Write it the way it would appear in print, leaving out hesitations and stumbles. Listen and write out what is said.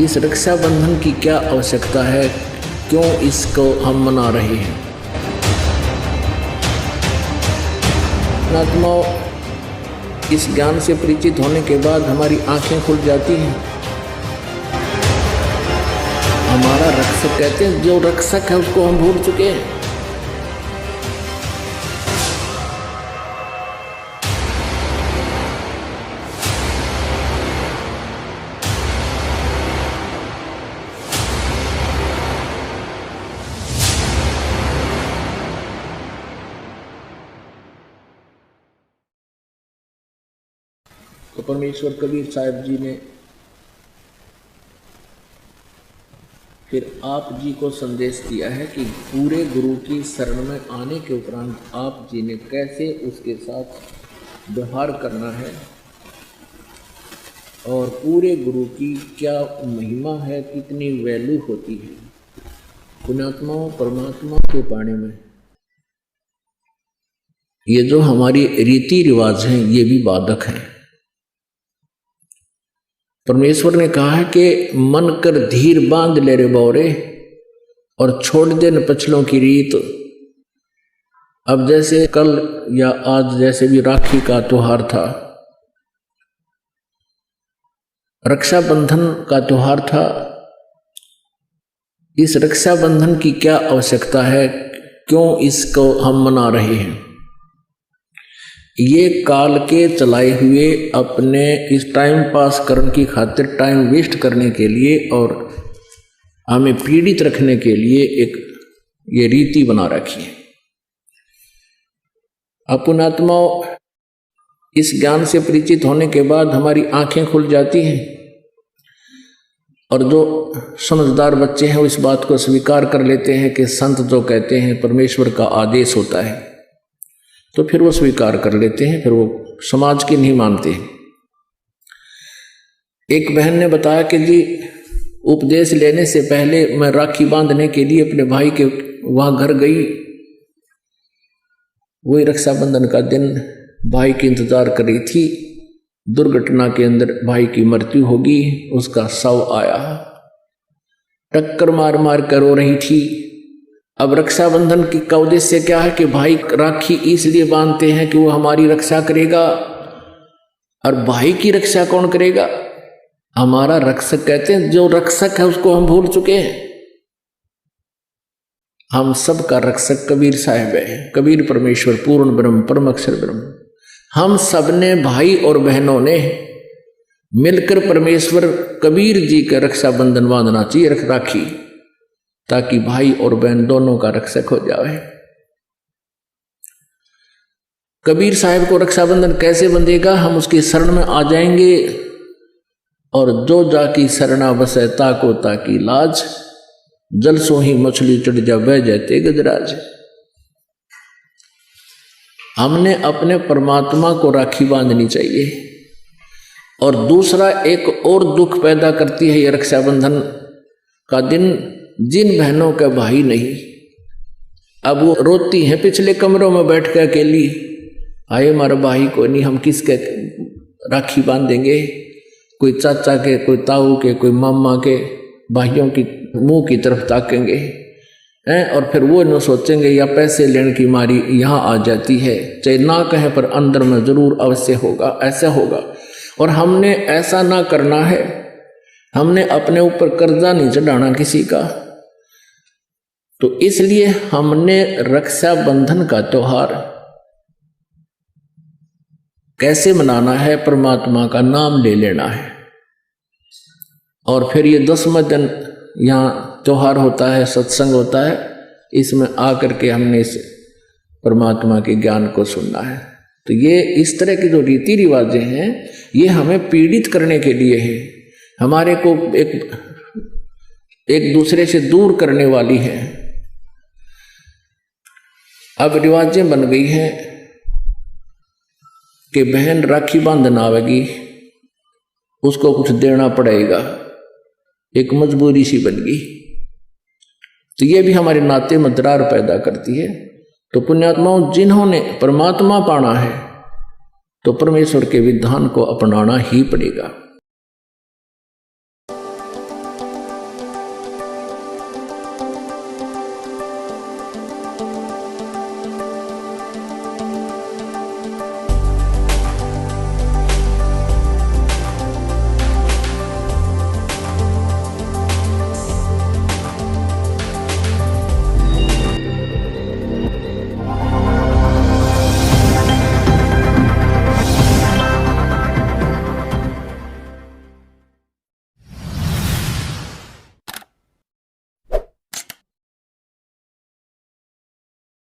इस रक्षाबंधन की क्या आवश्यकता है, क्यों इसको हम मना रहे हैं। आत्माओं, इस ज्ञान से परिचित होने के बाद हमारी आंखें खुल जाती हैं। हमारा रक्षक कहते हैं, जो रक्षक है उसको हम भूल चुके हैं। तो परमेश्वर कबीर साहब जी ने फिर आप जी को संदेश दिया है कि पूरे गुरु की शरण में आने के उपरांत आप जी ने कैसे उसके साथ व्यवहार करना है और पूरे गुरु की क्या महिमा है, कितनी वैल्यू होती है। पुण्यात्माओं, परमात्मा को पाने में ये जो हमारी रीति रिवाज हैं ये भी बाधक हैं। परमेश्वर ने कहा है कि मन कर धीर बांध ले रे बौरे और छोड़ दे न पछलों की रीत। अब जैसे कल या आज जैसे भी राखी का त्योहार था, रक्षाबंधन का त्योहार था, इस रक्षाबंधन की क्या आवश्यकता है, क्यों इसको हम मना रहे हैं। ये काल के चलाए हुए अपने इस टाइम पास करने की खातिर, टाइम वेस्ट करने के लिए और हमें पीड़ित रखने के लिए एक ये रीति बना रखी है। पुण्यात्माओं, इस ज्ञान से परिचित होने के बाद हमारी आंखें खुल जाती हैं और जो समझदार बच्चे हैं वो इस बात को स्वीकार कर लेते हैं कि संत जो कहते हैं परमेश्वर का आदेश होता है, तो फिर वो स्वीकार कर लेते हैं, फिर वो समाज की नहीं मानते। एक बहन ने बताया कि जी उपदेश लेने से पहले मैं राखी बांधने के लिए अपने भाई के वहां घर गई। वही रक्षाबंधन का दिन भाई की इंतजार कर रही थी। दुर्घटना के अंदर भाई की मृत्यु होगी, उसका शव आया, टक्कर मार मार कर रो रही थी। अब रक्षाबंधन की का उद्देश्य क्या है कि भाई राखी इसलिए बांधते हैं कि वो हमारी रक्षा करेगा। और भाई की रक्षा कौन करेगा? हमारा रक्षक कहते हैं, जो रक्षक है उसको हम भूल चुके हैं। हम सब का रक्षक कबीर साहब है। कबीर परमेश्वर पूर्ण ब्रह्म परम अक्षर ब्रह्म। हम सब ने भाई और बहनों ने मिलकर परमेश्वर कबीर जी का रक्षाबंधन बांधना चाहिए, राखी, ताकि भाई और बहन दोनों का रक्षक हो जाए। कबीर साहब को रक्षाबंधन कैसे बंधेगा? हम उसकी शरण में आ जाएंगे और जो जाकी शरणा बसे ताको ताकी लाज, जल सो ही मछली चढ़ जा बह जाते गजराज। हमने अपने परमात्मा को राखी बांधनी चाहिए। और दूसरा एक और दुख पैदा करती है ये रक्षाबंधन का दिन, जिन बहनों का भाई नहीं, अब वो रोती हैं पिछले कमरों में बैठ कर अकेली, आए हमारा भाई को नहीं, हम किसके राखी बांधेंगे? कोई चाचा के, कोई ताऊ के, कोई मामा के भाइयों की मुंह की तरफ ताकेंगे हैं। और फिर वो न सोचेंगे या पैसे लेने की मारी यहाँ आ जाती है, चाहे ना कहें पर अंदर में जरूर अवश्य होगा, ऐसा होगा। और हमने ऐसा ना करना है। हमने अपने ऊपर कर्जा नहीं चढ़ाना किसी का। तो इसलिए हमने रक्षाबंधन का त्योहार कैसे मनाना है? परमात्मा का नाम ले लेना है। और फिर ये 10वां दिन यहाँ त्योहार होता है, सत्संग होता है, इसमें आकर के हमने इस परमात्मा के ज्ञान को सुनना है। तो ये इस तरह की जो रीति रिवाजें हैं ये हमें पीड़ित करने के लिए है, हमारे को एक दूसरे से दूर करने वाली है। अब रिवाजें बन गई हैं कि बहन राखी बांधना आवेगी, उसको कुछ देना पड़ेगा, एक मजबूरी सी बन गई। तो ये भी हमारे नाते में दरार पैदा करती है। तो पुण्यात्माओं, जिन्होंने परमात्मा पाना है तो परमेश्वर के विधान को अपनाना ही पड़ेगा।